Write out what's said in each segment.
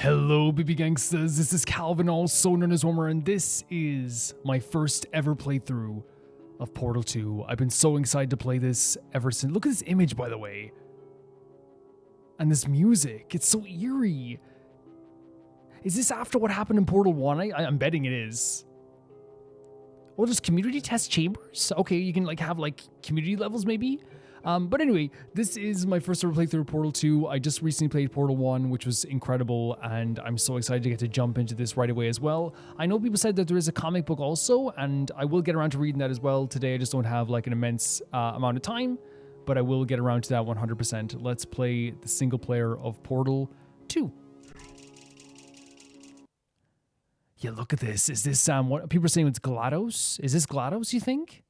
Hello, baby gangsters. This is Calvin, also known as Wormer, and this is my first ever playthrough of Portal 2. I've been so excited to play this ever since. Look at this image, by the way. And this music. It's so eerie. Is this after what happened in Portal 1? I'm betting it is. Oh, there's community test chambers? Okay, you can have community levels maybe? But anyway, this is my first ever playthrough of Portal 2. I just recently played Portal 1, which was incredible, and I'm so excited to get to jump into this right away as well. I know people said that there is a comic book also, and I will get around to reading that as well. Today I just don't have an immense amount of time, but I will get around to that 100%. Let's play the single player of Portal 2. Yeah, look at this. Is this, what people are saying it's GLaDOS? Is this GLaDOS, you think?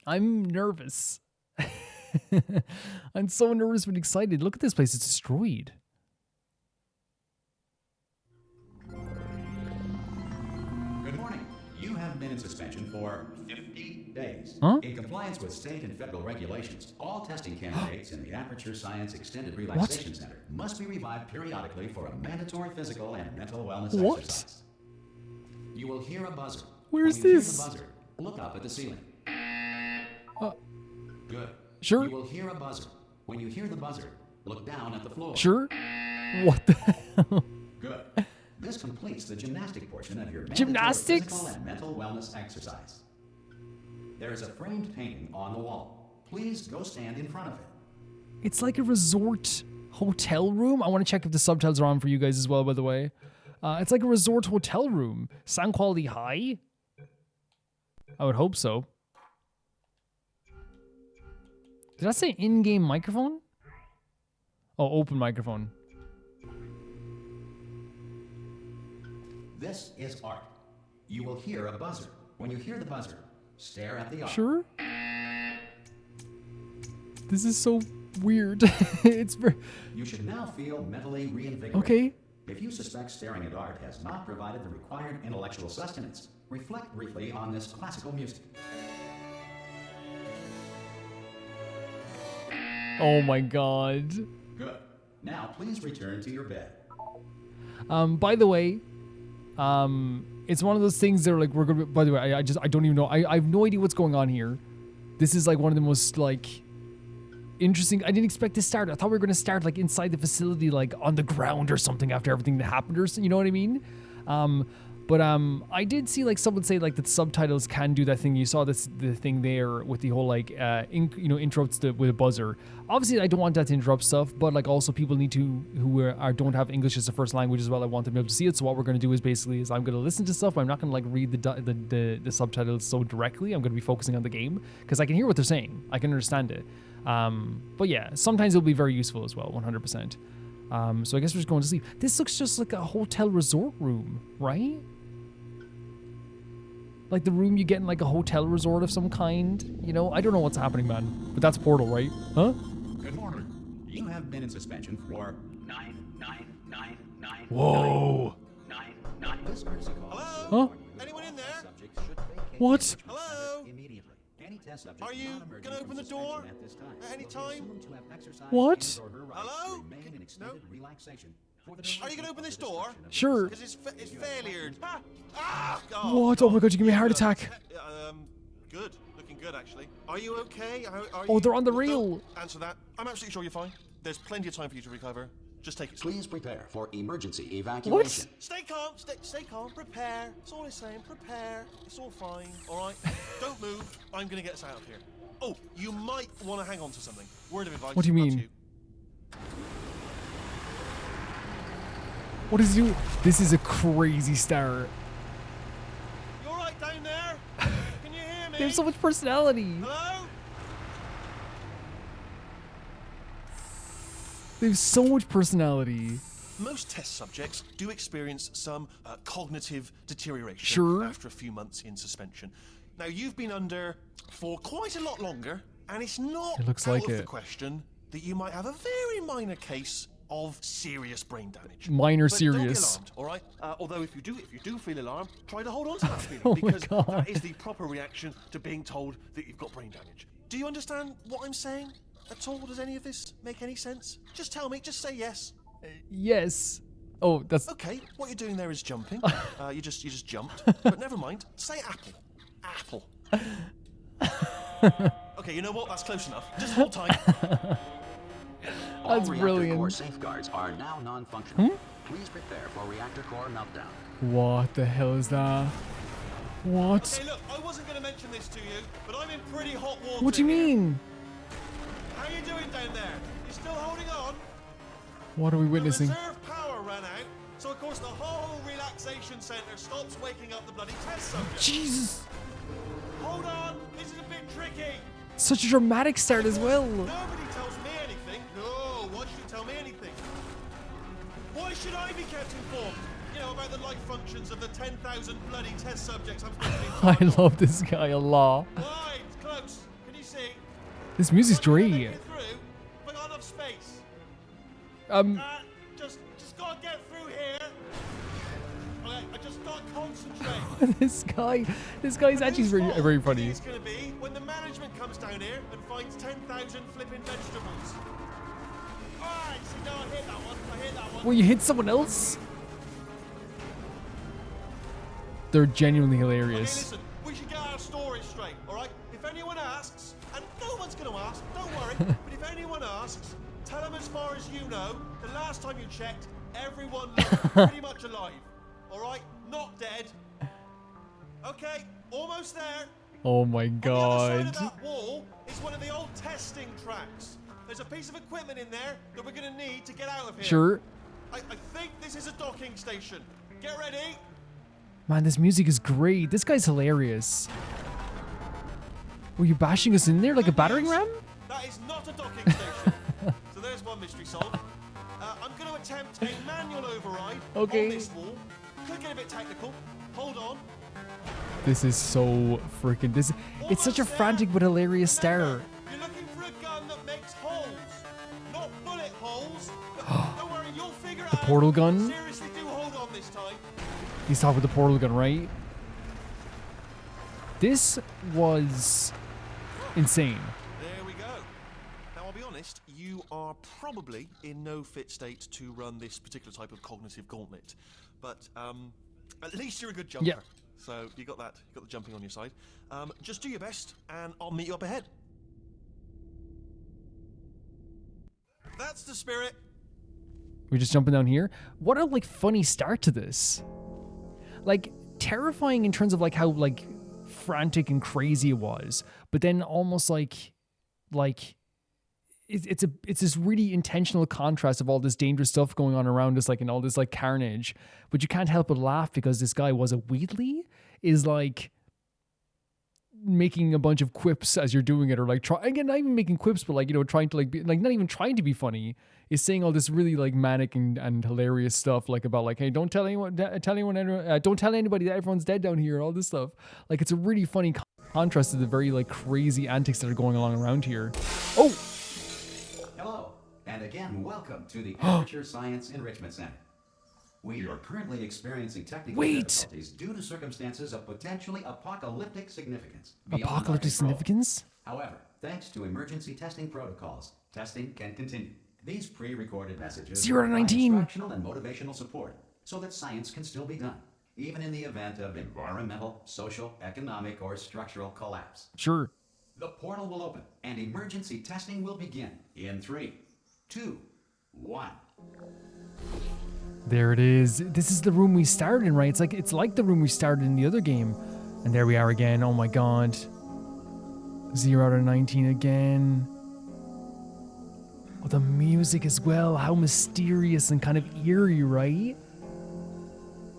I'm nervous. I'm so nervous but excited. Look at this place. It's destroyed. Good morning. You have been in suspension for 50 days. Huh? In compliance with state and federal regulations, all testing candidates in the Aperture Science Extended Relaxation Center must be revived periodically for a mandatory physical and mental wellness exercise. You will hear a buzzer. Where's when you this? Hear the buzzer, look up at the ceiling. Good. Sure. You will hear a buzzer. When you hear the buzzer, look down at the floor. Sure. What the hell? Good. This completes the gymnastic portion of your Gymnastics? physical and mental wellness exercise. There is a framed painting on the wall. Please go stand in front of it. It's like a resort hotel room. I want to check if the subtitles are on for you guys as well, by the way. It's like a resort hotel room. Sound quality high? I would hope so. Did I say in-game microphone? Oh, open microphone. This is art. You will hear a buzzer. When you hear the buzzer, stare at the art. Sure. This is so weird. It's very... You should now feel mentally reinvigorated. Okay. If you suspect staring at art has not provided the required intellectual sustenance, reflect briefly on this classical music. Oh my god. Good. Now please return to your bed. By the way, it's one of those things that are we're gonna. By the way, I don't even know. I have no idea what's going on here. This is one of the most interesting. I didn't expect to start. I thought we were gonna start inside the facility, on the ground or something after everything that happened, or you know what I mean? But I did see someone say that subtitles can do that thing. You saw the thing there with the whole interrupts with a buzzer. Obviously, I don't want that to interrupt stuff, but also people need to who don't have English as a first language as well. I want them to be able to see it. So what we're going to do is I'm going to listen to stuff. But I'm not going to read the subtitles so directly. I'm going to be focusing on the game because I can hear what they're saying. I can understand it. But yeah, sometimes it'll be very useful as well. 100%. So I guess we're just going to sleep. This looks just like a hotel resort room, right? Like the room you get in a hotel resort of some kind. You know, I don't know what's happening, man. But that's Portal, right? Huh? Good morning. You have been in suspension for 99999. Whoa. 99. Hello? Huh? Anyone in there? What? Hello? Are you going to open the door at any time? What? Hello? No? Are you going to open this door? Sure. Because it's failure. Ah! What? Oh my god, you give me a heart attack. Good. Looking good, actually. Are you okay? Are Oh, you... they're on the Don't rail. answer that. I'm absolutely sure you're fine. There's plenty of time for you to recover. Just take it slow. Please prepare for emergency evacuation. Stay calm. Stay calm. Prepare. That's all I'm saying. Prepare. It's all fine. All right? Don't move. I'm going to get us out of here. Oh, you might want to hang on to something. Word of advice. What do you not mean? What is you? This is a crazy start. You all right down there? Can you hear me? They have so much personality. Hello? They have so much personality. Most test subjects do experience some cognitive deterioration Sure. after a few months in suspension. Now, you've been under for quite a lot longer, and it's not It looks out like of the it. question that you might have a very minor case of serious brain damage. Minor But don't be serious. alarmed, all right? Although if you do feel alarmed, try to hold on to that feeling Oh my because God. that is the proper reaction to being told that you've got brain damage. Do you understand what I'm saying at all? Does any of this make any sense? Just tell me. Just say yes. Yes. Oh, that's... Okay, what you're doing there is jumping. You just jumped. But never mind. Say apple. Apple. Okay, you know what? That's close enough. Just hold tight. All That's reactor brilliant. core safeguards are now non-functional. Please prepare for reactor core meltdown. What the hell is that? What? Okay, look, I wasn't going to mention this to you, but I'm in pretty hot water. What do you here. mean? How you doing down there? You still holding on? What are we The witnessing? reserve power ran out, so of course the whole relaxation center stops waking up the bloody test subject. Jesus. Hold on, this is a bit tricky. Such a dramatic start as well. Nobody tells me anything. No, why should you tell me anything? Why should I be kept informed? You know, about the life functions of the 10,000 bloody test subjects I'm supposed to be in I charge of. love this guy a lot. Why? It's close. Can you see? This music's Can I make great. it through? Have I got enough space? Just gotta get through here. Okay, I just gotta concentrate. this guy's actually Whose very, fault very do you funny. think it's gonna be when the management comes down here and finds 10,000 flipping vegetables. Alright, see now I hit that one. Well, you hit someone else? They're genuinely Okay, hilarious. listen, we should get our story straight, alright? If anyone asks, and no one's gonna ask, don't worry, but if anyone asks, tell them as far as you know, the last time you checked, everyone looked pretty much alive. Alright? Not dead. Okay, almost there. Oh my On the other side of god. that wall is one of the old testing tracks. There's a piece of equipment in there that we're gonna need to get out of here. Sure. I think this is a docking station. Get ready. Man, this music is great. This guy's hilarious. Were you bashing us in there like a battering ram? That is not a docking station. So there's one mystery solved. I'm going to attempt a manual override Okay. on this wall. Could get a bit technical. Hold on. This is so freaking... It's such a Almost frantic there. but hilarious Remember, stare. you're looking for a gun that makes holes, not bullet holes. But don't worry, you'll figure it out. portal gun? Seriously, do hold on this time. He's talking with the portal gun, right? This was insane. There we go. Now, I'll be honest, you are probably in no fit state to run this particular type of cognitive gauntlet. But at least you're a good jumper. Yeah. So you got that. You got the jumping on your side. Just do your best, and I'll meet you up ahead. That's the spirit. We're just jumping down here. What a like funny start to this. Like terrifying in terms of like how like frantic and crazy it was, but then almost like it's this really intentional contrast of all this dangerous stuff going on around us, like in all this like carnage. But you can't help but laugh because this guy, was it Wheatley, is like making a bunch of quips as you're doing it, or like again, not even making quips, but like, you know, trying to like be like not even trying to be funny, is saying all this really like manic and hilarious stuff, like about like, hey, don't tell anyone, don't tell anybody that everyone's dead down here, all this stuff. Like it's a really funny contrast to the very like crazy antics that are going along around here. Oh, Hello, and again, welcome to the Aperture Science Enrichment Center. We are currently experiencing technical difficulties due to circumstances of potentially apocalyptic significance. beyond our apocalyptic control. significance? However, thanks to emergency testing protocols, testing can continue. These pre-recorded messages 0 to provide 19. instructional and motivational support so that science can still be done, even in the event of environmental, social, economic, or structural collapse. Sure. The portal will open and emergency testing will begin in 3, 2, 1. There it is. This is the room we started in, right? It's like the room we started in the other game. And there we are again. Oh my god. 0 out of 19 again. Oh, the music as well. How mysterious and kind of eerie, right?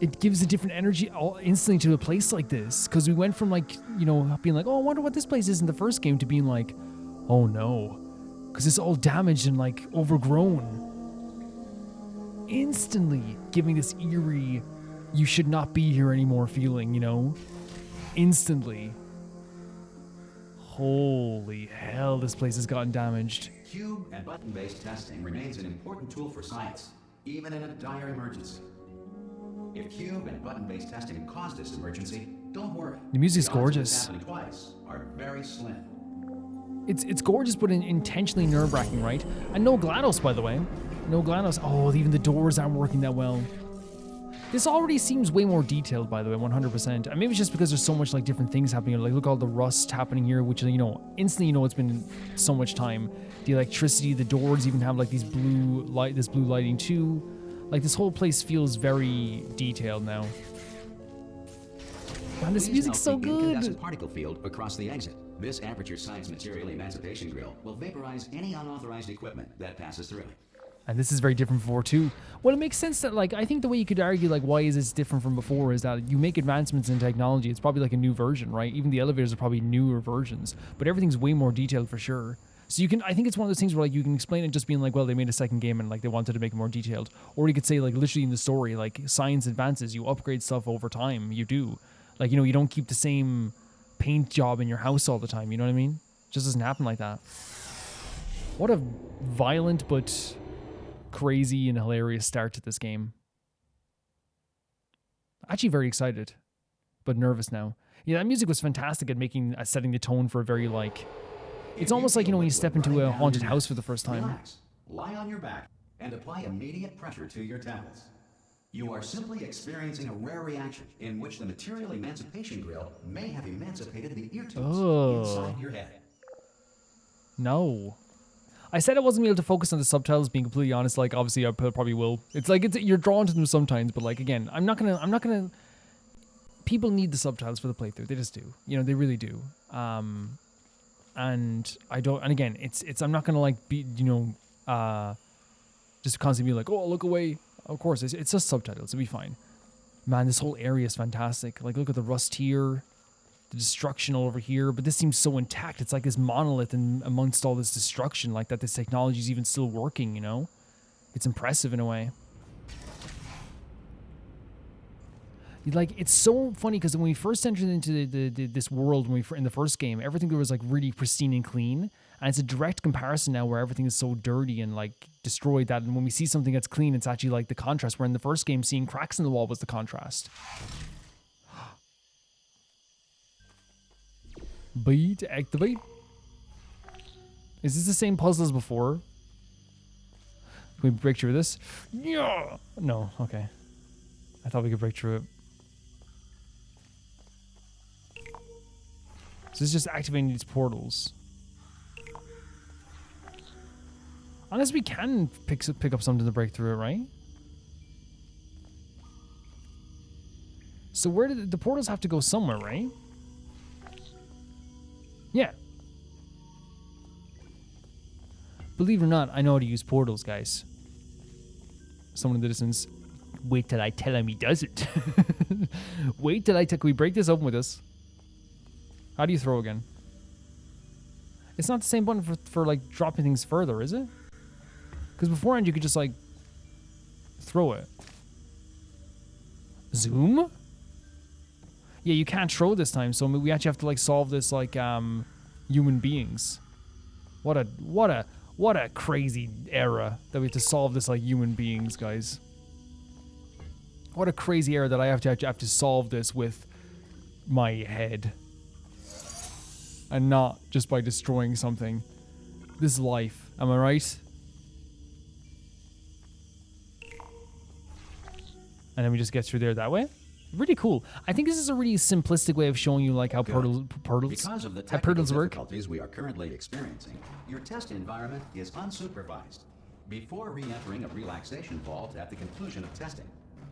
It gives a different energy instantly to a place like this. Because we went from like, you know, being like, oh, I wonder what this place is in the first game, to being like, oh no. Because it's all damaged and like overgrown. Instantly giving this eerie, you should not be here anymore feeling, you know? Instantly. Holy hell, this place has gotten damaged. Cube and button-based testing remains an important tool for science, even in a dire emergency. If cube and button-based testing caused this emergency, don't worry. The music's The odds of this gorgeous. happening twice are very slim. It's gorgeous, but intentionally nerve-wracking, right? And no GLaDOS, by the way. No GLaDOS. Oh, even the doors aren't working that well. This already seems way more detailed, by the way, 100%. And maybe it's just because there's so much like different things happening. Like, look, all the rust happening here, which, you know, instantly you know it's been so much time. The electricity, the doors even have like this blue lighting too. Like, this whole place feels very detailed now. Man, this music's so the good. Incandescent particle field across the exit. This aperture science material emancipation grill will vaporize any unauthorized equipment that passes through. And this is very different from before too. Well, it makes sense that, like, I think the way you could argue, like, why is this different from before is that you make advancements in technology. It's probably like a new version, right? Even the elevators are probably newer versions, but everything's way more detailed for sure. So you can, I think it's one of those things where, like, you can explain it just being like, well, they made a second game and like they wanted to make it more detailed. Or you could say, like, literally in the story, like, science advances, you upgrade stuff over time. You do. Like, you know, you don't keep the same paint job in your house all the time. You know what I mean? It just doesn't happen like that. What a violent but crazy and hilarious start to this game. Actually very excited, but nervous now. Yeah, that music was fantastic at setting the tone for a very, like, it's almost like, you know, when you step into a haunted house for the first time. Relax, lie on your back, and apply immediate pressure to your temples. You are simply experiencing a rare reaction in which the material emancipation grill may have emancipated the ear tubes inside your head. No. I said I wasn't able to focus on the subtitles, being completely honest. Like, obviously I probably will. It's like, you're drawn to them sometimes, but like, again, I'm not gonna people need the subtitles for the playthrough. They just do. You know, they really do. And again, I'm not gonna, like, be, you know, just constantly be like, oh, look away. Of course, it's just subtitles. It'll be fine. Man, this whole area is fantastic. Like, look at the rust here, the destruction all over here, but this seems so intact. It's like this monolith, and amongst all this destruction, like, that this technology is even still working, you know? It's impressive in a way. Like, it's so funny because when we first entered into this world, in the first game, everything was like really pristine and clean, and it's a direct comparison now where everything is so dirty and like destroyed that, and when we see something that's clean, it's actually like the contrast. Where in the first game, seeing cracks in the wall was the contrast. B to activate. Is this the same puzzle as before? Can we break through this? Yeah. No. Okay. I thought we could break through it. So this is just activating these portals. Unless we can pick up something to break through it, right? So where did the portals have to go somewhere, right? Yeah. Believe it or not, I know how to use portals, guys. Someone in the distance. Wait till I tell him he doesn't. Wait till can we break this open with us? How do you throw again? It's not the same button for like dropping things further, is it? Because beforehand you could just like throw it. Zoom? Yeah, you can't throw this time, so we actually have to like solve this like human beings. What a crazy era that we have to solve this like human beings, guys. What a crazy era that I have to solve this with my head. And not just by destroying something. This is life, am I right? And then we just get through there that way. Really cool. I think this is a really simplistic way of showing you like how portals because of the technical difficulties we are currently experiencing, your test environment is unsupervised. Before re-entering a relaxation vault at the conclusion of testing,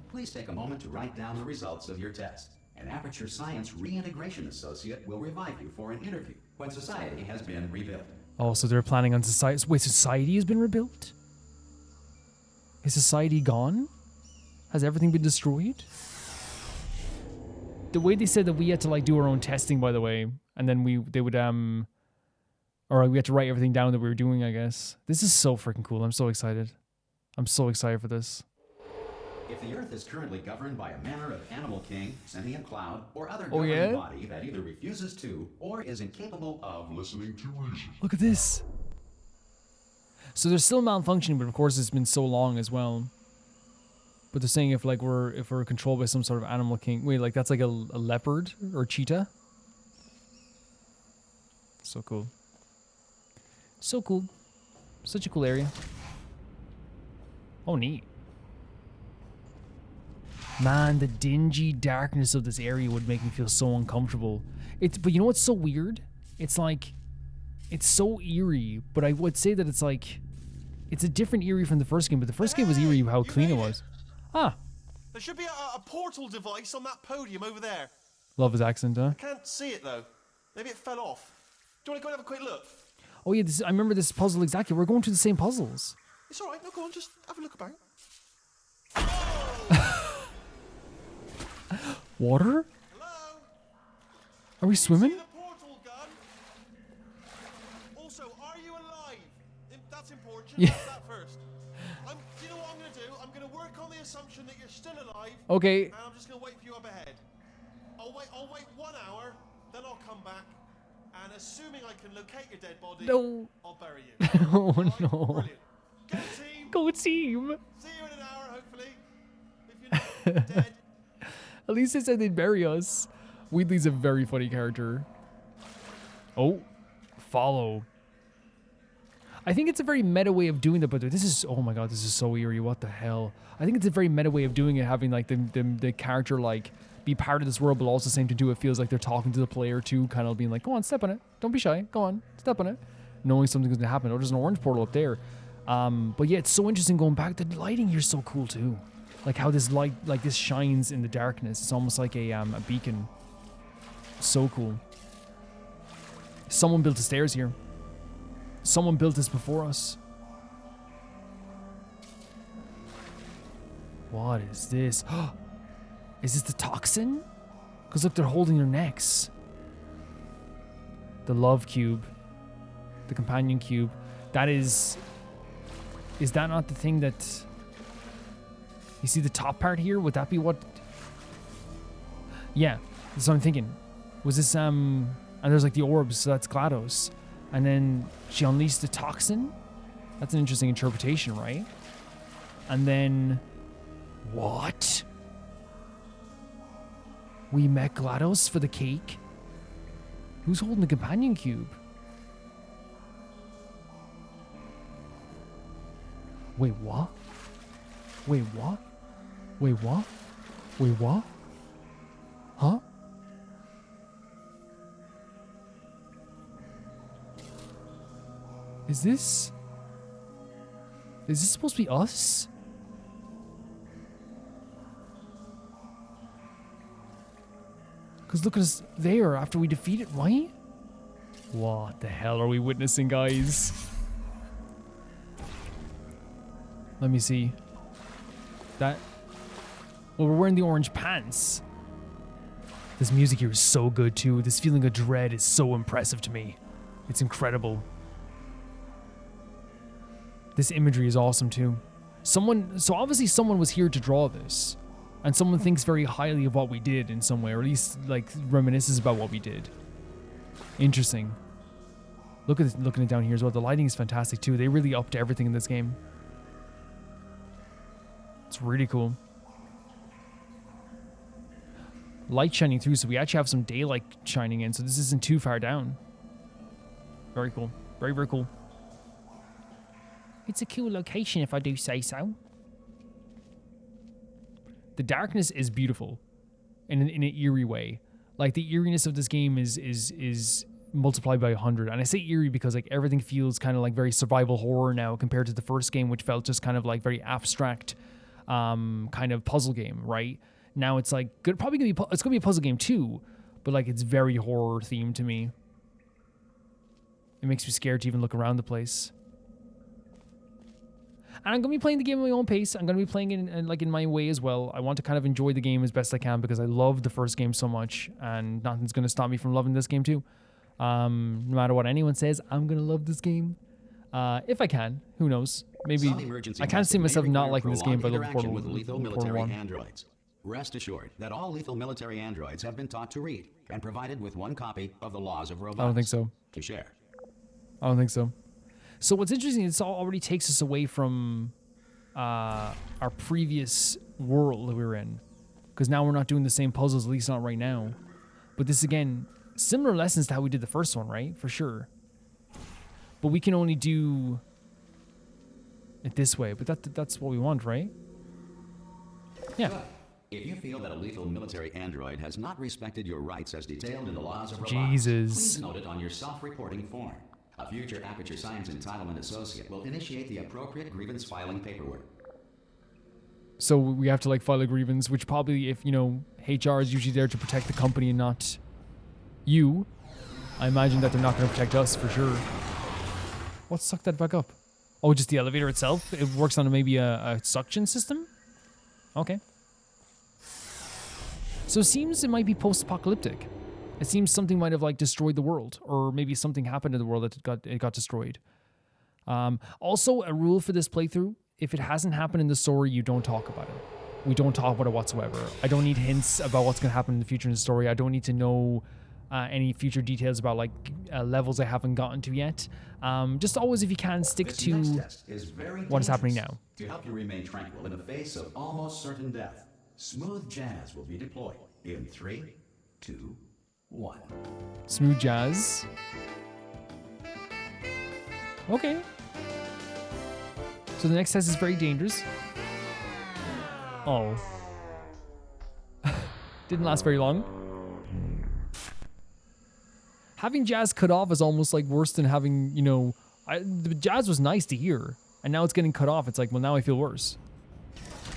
please take a moment to write down the results of your test. An Aperture Science Reintegration Associate will revive you for an interview when society has been rebuilt. Oh, so they're planning on society. Wait, society has been rebuilt? Is society gone? Has everything been destroyed? The way they said that we had to like do our own testing, by the way, and then we had to write everything down that we were doing, I guess. This is so freaking cool. I'm so excited. I'm so excited for this. If the Earth is currently governed by a manner of animal king, sentient cloud, or other governing body that either refuses to or is incapable of listening to reason. Look at this. So there's still malfunctioning, but of course it's been so long as well. But they're saying if we're controlled by some sort of animal king. Wait, like that's like a leopard or cheetah? So cool. So cool. Such a cool area. Oh, neat. Man, the dingy darkness of this area would make me feel so uncomfortable. But you know what's so weird? It's like, it's so eerie, but I would say that it's like, it's a different eerie from the first game, but the first game was eerie how clean it was. Ah. There should be a portal device on that podium over there. Love his accent, huh? I can't see it though. Maybe it fell off. Do you want to go and have a quick look? Oh yeah, I remember this puzzle exactly. We're going through the same puzzles. It's alright, no, go on, just have a look about. Water? Hello? Are we swimming? See the portal gun? Also, are you alive? That's important. Yeah. Ask that first. Do you know what I'm going to do? I'm going to work on the assumption that you're still alive. Okay. And I'm just going to wait for you up ahead. I'll wait 1 hour, then I'll come back. And assuming I can locate your dead body, No. I'll bury you. Oh Alright? no. Brilliant. Go team. Go team. See you in an hour, hopefully. If you're not dead. At least they said they'd bury us. Wheatley's a very funny character. Oh, follow. I think it's a very meta way of doing that, but this is, oh my god, this is so eerie. What the hell? I think it's a very meta way of doing it, having like the character like be part of this world, but also same to do it feels like they're talking to the player too, kind of being like, go on, step on it. Don't be shy. Go on, step on it. Knowing something's going to happen. Oh, there's an orange portal up there. But yeah, it's so interesting going back. The lighting here's so cool too. Like how this light, like this shines in the darkness. It's almost like a beacon. So cool. Someone built the stairs here. Someone built this before us. What is this? Is this the toxin? Because look, they're holding their necks. The love cube. The companion cube. That is that not the thing that... You see the top part here? Would that be what... Yeah, that's what I'm thinking. Was this, and there's like the orbs, so that's GLaDOS. And then she unleashed the toxin? That's an interesting interpretation, right? And then... What? We met GLaDOS for the cake? Who's holding the companion cube? Wait, what? Wait, what? Wait, what? Wait, what? Huh? Is this supposed to be us? Because look at us there after we defeat it, right? What the hell are we witnessing, guys? Let me see. That... Well, we're wearing the orange pants. This music here is so good, too. This feeling of dread is so impressive to me. It's incredible. This imagery is awesome, too. So obviously someone was here to draw this. And someone thinks very highly of what we did in some way, or at least, like, reminisces about what we did. Interesting. Looking at down here as well. The lighting is fantastic, too. They really upped everything in this game. It's really cool. Light shining through, so we actually have some daylight shining in, so this isn't too far down. Very cool. Very, very cool. It's a cool location, if I do say so. The darkness is beautiful in an eerie way. Like, the eeriness of this game is multiplied by 100. And I say eerie because, like, everything feels kind of like very survival horror now compared to the first game, which felt just kind of like very abstract kind of puzzle game, right? Now it's like it's gonna be a puzzle game too, but like it's very horror themed to me. It makes me scared to even look around the place. And I'm gonna be playing the game at my own pace. I'm gonna be playing it in my way as well. I want to kind of enjoy the game as best I can because I love the first game so much, and nothing's gonna stop me from loving this game too. No matter what anyone says, I'm gonna love this game. If I can, who knows? Maybe I can't see myself not liking this game, but I love Portal, with lethal Portal military 1. androids. Rest assured that all lethal military androids have been taught to read and provided with one copy of the laws of robotics. I don't think so. To share. I don't think so. So what's interesting is it already takes us away from our previous world that we were in, because now we're not doing the same puzzles, at least not right now. But this again, similar lessons to how we did the first one, right? For sure. but we can only do it this way. But that's what we want, right? Yeah. If you feel that a lethal military android has not respected your rights as detailed in the laws of robotics, Jesus. please note it on your self-reporting form. A future Aperture Science Entitlement Associate will initiate the appropriate grievance filing paperwork. So we have to like file a grievance, which probably, if HR is usually there to protect the company and not you, I imagine that they're not going to protect us for sure. What sucked that back up? Oh, just the elevator itself? It works on maybe a suction system? Okay. So it seems it might be post-apocalyptic. It seems something might have like destroyed the world, or maybe something happened to the world that it got destroyed. Also, a rule for this playthrough: if it hasn't happened in the story, you don't talk about it. We don't talk about it whatsoever. I don't need hints about what's going to happen in the future in the story. I don't need to know any future details about like levels I haven't gotten to yet. Just always, if you can, stick to what is happening now. To help you remain tranquil in the face of almost certain death, smooth jazz will be deployed in 3, 2, 1. Smooth jazz. Okay. So the next test is very dangerous. Oh. Didn't last very long. Having jazz cut off is almost like worse than having, the jazz was nice to hear, and now it's getting cut off. It's like, well, now I feel worse.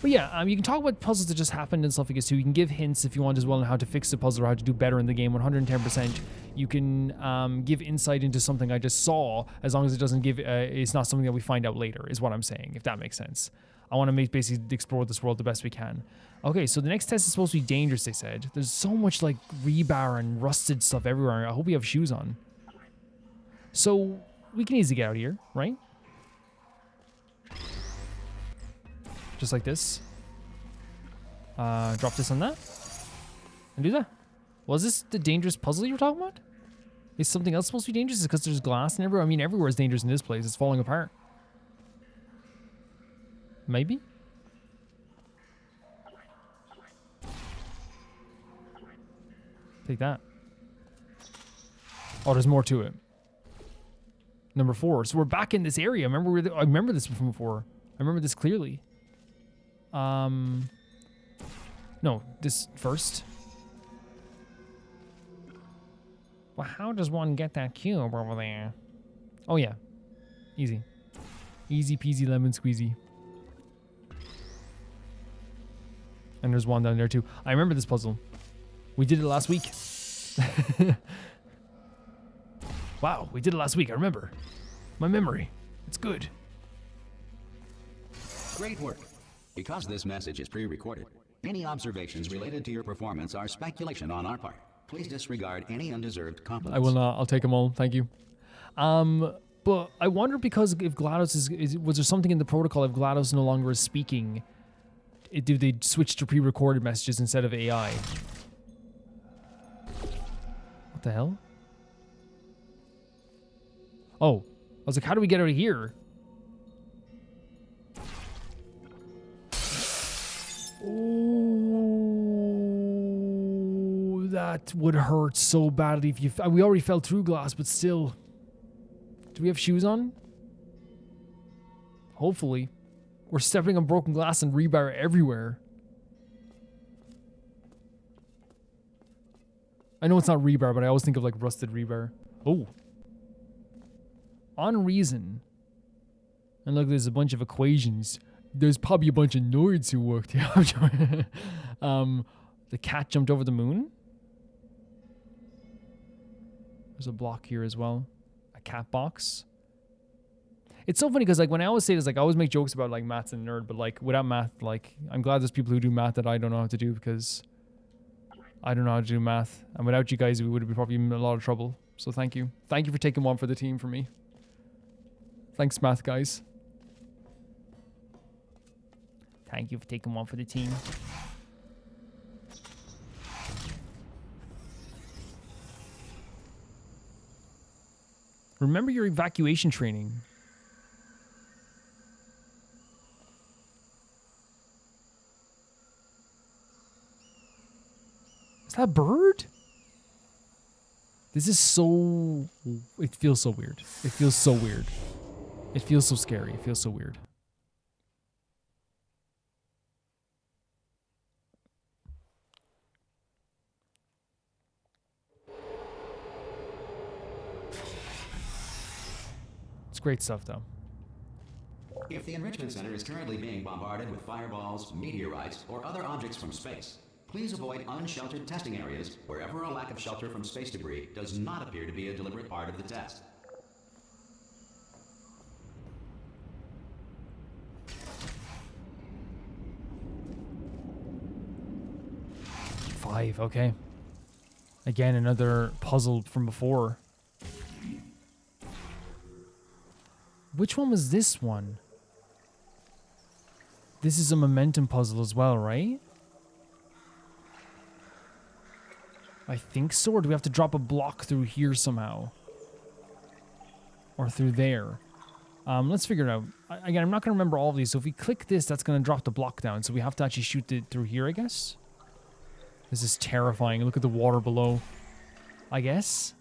But yeah, you can talk about puzzles that just happened in Stuff too. You can give hints if you want as well on how to fix the puzzle or how to do better in the game. 110%. You can give insight into something I just saw, as long as it doesn't give. It's not something that we find out later, is what I'm saying. If that makes sense. I want to basically explore this world the best we can. Okay, so the next test is supposed to be dangerous. They said there's so much like rebar and rusted stuff everywhere. I hope we have shoes on. So we can easily get out of here, right? Just like this. Drop this on that. And do that. Was this the dangerous puzzle you were talking about? Is something else supposed to be dangerous? Is it because there's glass and everywhere? I mean, everywhere is dangerous in this place. It's falling apart. Maybe? Take that. Oh, there's more to it. Number 4. So we're back in this area. I remember this from before. I remember this clearly. No, this first. Well, how does one get that cube over there? Oh yeah, easy. Easy peasy lemon squeezy. And there's one down there too. I remember this puzzle. We did it last week. Wow, we did it last week. I remember. My memory. It's good. Great work. Because this message is pre-recorded, any observations related to your performance are speculation on our part. Please disregard any undeserved compliments. I will not. I'll take them all. Thank you. But I wonder, because if GLaDOS was there something in the protocol if GLaDOS no longer is speaking? Do they switch to pre-recorded messages instead of AI? What the hell? Oh, I was like, how do we get out of here? Oh, that would hurt so badly if you. We already fell through glass, but still. Do we have shoes on? Hopefully. We're stepping on broken glass and rebar everywhere. I know it's not rebar, but I always think of like rusted rebar. Oh. On reason. And look, there's a bunch of equations. There's probably a bunch of nerds who worked here. The cat jumped over the moon. There's a block here as well. A cat box. It's so funny because like when I always say this, like I always make jokes about like maths and nerd, but like without math, like I'm glad there's people who do math that I don't know how to do, because I don't know how to do math. And without you guys, we would have been probably in a lot of trouble. So thank you. Thank you for taking one for the team for me. Thanks, math guys. Thank you for taking one for the team. Remember your evacuation training. Is that a bird? This is so... It feels so weird. It feels so weird. It feels so scary. It feels so weird. It's great stuff, though. If the Enrichment Center is currently being bombarded with fireballs, meteorites, or other objects from space, please avoid unsheltered testing areas wherever a lack of shelter from space debris does not appear to be a deliberate part of the test. Five, okay. Again, another puzzle from before. Which one was this one? This is a momentum puzzle as well, right? I think so, or do we have to drop a block through here somehow? Or through there? Let's figure it out. Again, I'm not going to remember all of these, so if we click this, that's going to drop the block down, so we have to actually shoot it through here, I guess? This is terrifying. Look at the water below. I guess?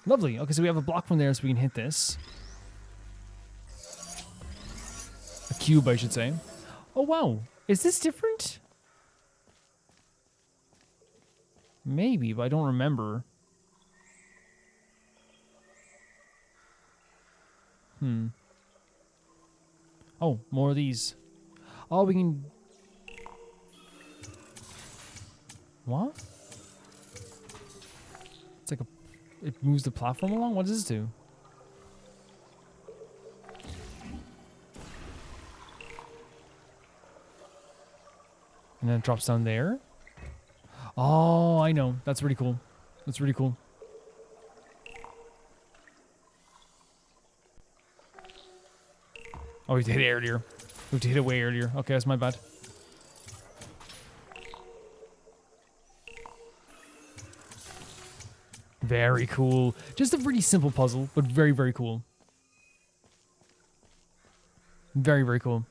Lovely. Okay, so we have a block from there so we can hit this. A cube, I should say. Oh, wow. Is this different? Maybe, but I don't remember. Oh, more of these. Oh, we can... What? It's like a... It moves the platform along? What does this do? And then it drops down there? Oh, I know. That's really cool. That's really cool. Oh, we have to hit it earlier. We have to hit it way earlier. Okay, that's my bad. Very cool. Just a pretty simple puzzle, but very, very cool. Very, very cool.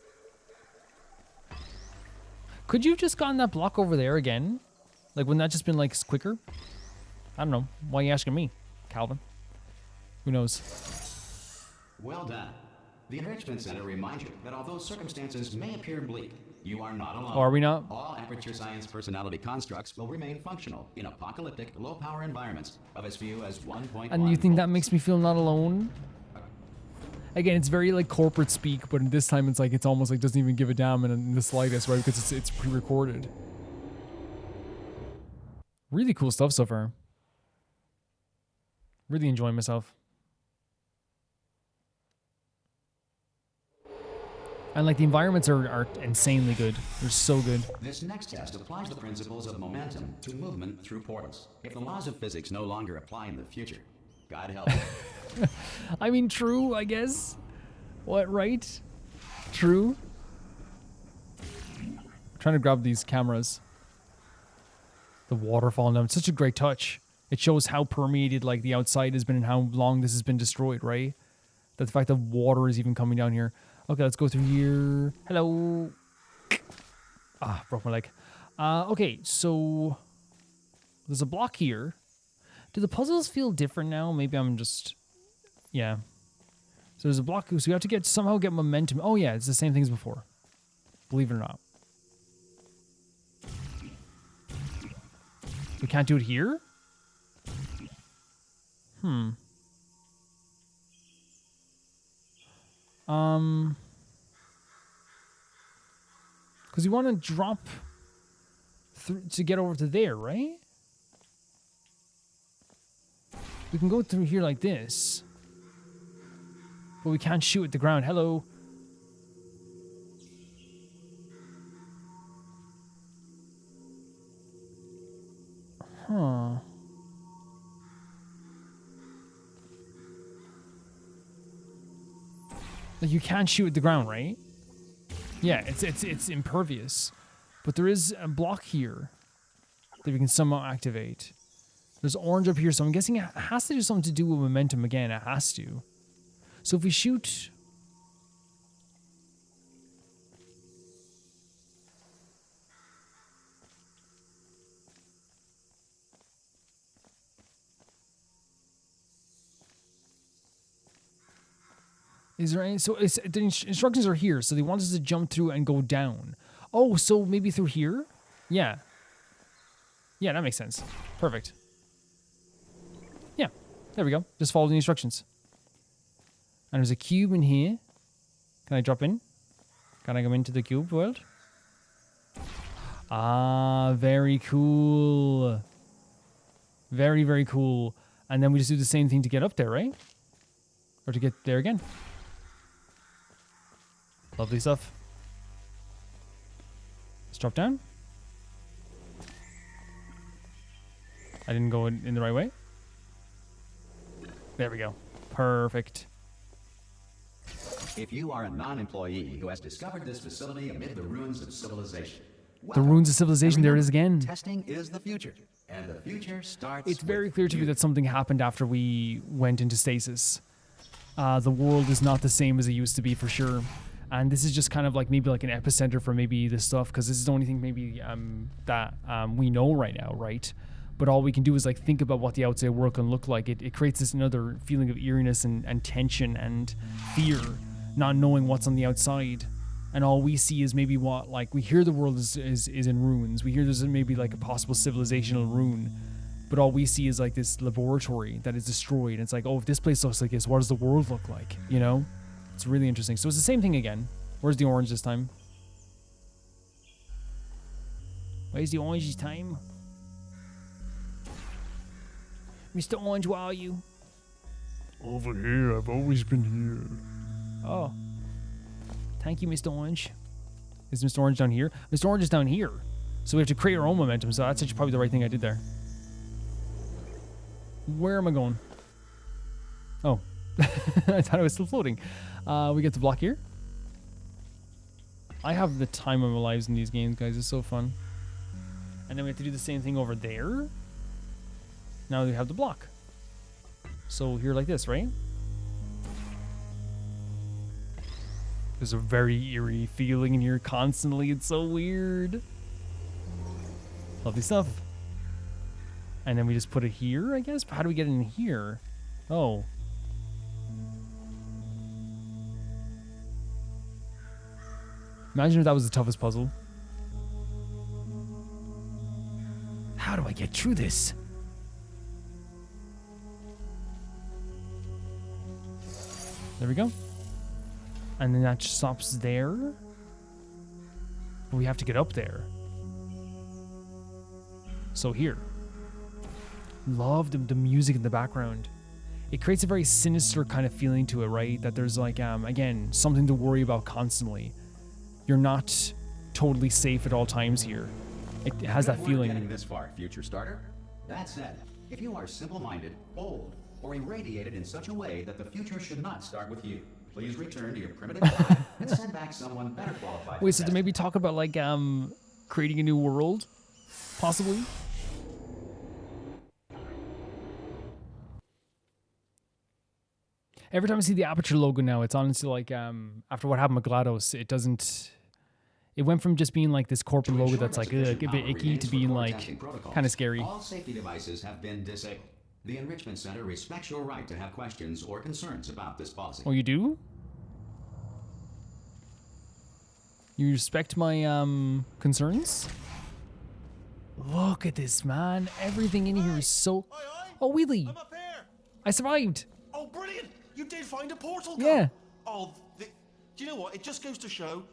Could you have just gotten that block over there again? Like, wouldn't that just been, like, quicker? I don't know. Why are you asking me, Calvin? Who knows? Well done. The Enrichment Center reminds you that although circumstances may appear bleak, you are not alone. Oh, are we not? All Aperture Science personality constructs will remain functional in apocalyptic, low-power environments of as few as 1.1 And you think that volts. makes me feel not alone? Again, it's very like corporate speak, but this time it's like it's almost like doesn't even give a damn in the slightest, right? Because it's pre-recorded. Really cool stuff so far. Really enjoying myself. And like the environments are insanely good. They're so good. This next test applies the principles of momentum to movement through portals. If the laws of physics no longer apply in the future, God help. I mean, true, I guess. What, right? True. I'm trying to grab these cameras. The waterfall now. It's such a great touch. It shows how permeated like the outside has been and how long this has been destroyed, right? That the fact that water is even coming down here. Okay, let's go through here. Hello. Ah, broke my leg. Okay, so there's a block here. Do the puzzles feel different now? Maybe I'm just... Yeah. So there's a block, so we have to somehow get momentum. Oh yeah, it's the same thing as before. Believe it or not. We can't do it here? Because you want to drop through to get over to there, right? We can go through here like this. But we can't shoot at the ground. Hello. Huh. Like you can't shoot at the ground, right? Yeah, it's impervious. But there is a block here that we can somehow activate. There's orange up here, so I'm guessing it has to do something to do with momentum again. It has to. So if we shoot... Is there any... So the instructions are here. So they want us to jump through and go down. Oh, so maybe through here? Yeah. Yeah, that makes sense. Perfect. Yeah. There we go. Just follow the instructions. And there's a cube in here. Can I drop in? Can I come into the cube world? Ah, very cool. Very, very cool. And then we just do the same thing to get up there, right? Or to get there again. Lovely stuff. Let's drop down. I didn't go in the right way. There we go. Perfect. If you are a non-employee who has discovered this facility amid the ruins of civilization, The ruins of civilization, there it is again. Testing is the future, and the future starts. It's very clear to me that something happened after we went into stasis. The world is not the same as it used to be for sure. And this is just kind of like maybe like an epicenter for maybe this stuff, because this is the only thing maybe that we know right now, right? But all we can do is like think about what the outside world can look like. It creates this another feeling of eeriness and tension and fear, not knowing what's on the outside. And all we see is maybe what, like, we hear the world is in ruins. We hear there's maybe like a possible civilizational ruin. But all we see is like this laboratory that is destroyed. And it's like, oh, if this place looks like this, what does the world look like? You know? It's really interesting. So it's the same thing again. Where's the orange this time? Where's the orange this time? Mr. Orange, where are you? Over here, I've always been here. Oh. Thank you, Mr. Orange. Is Mr. Orange down here? Mr. Orange is down here. So we have to create our own momentum, so that's actually probably the right thing I did there. Where am I going? Oh. I thought I was still floating. We get the block here. I have the time of my lives in these games, guys. It's so fun. And then we have to do the same thing over there. Now we have the block. So here like this, right? There's a very eerie feeling in here constantly. It's so weird. Lovely stuff. And then we just put it here, I guess? How do we get in here? Oh. Imagine if that was the toughest puzzle. How do I get through this? There we go. And then that just stops there. We have to get up there. So here. Love the music in the background. It creates a very sinister kind of feeling to it, right? That there's like, again, something to worry about constantly. You're not totally safe at all times here. It has that feeling. Getting this far, future starter. That said, if you are simple-minded, bold, or irradiated in such a way that the future should not start with you, please return to your primitive life and send back someone better qualified. Wait, so to maybe talk about like creating a new world, possibly? Every time I see the Aperture logo now, it's honestly like after what happened with GLaDOS, it doesn't. It went from just being like this corporate logo that's like a bit icky to being like kind of scary. All safety devices have been disabled. The Enrichment Center respects your right to have questions or concerns about this policy. Oh, you do? You respect my concerns? Look at this, man. Everything in here is so... Oh, Wheatley. I'm up here. I survived. Oh, brilliant! You did find a portal. Yeah. Oh, do you know what? It just goes to show,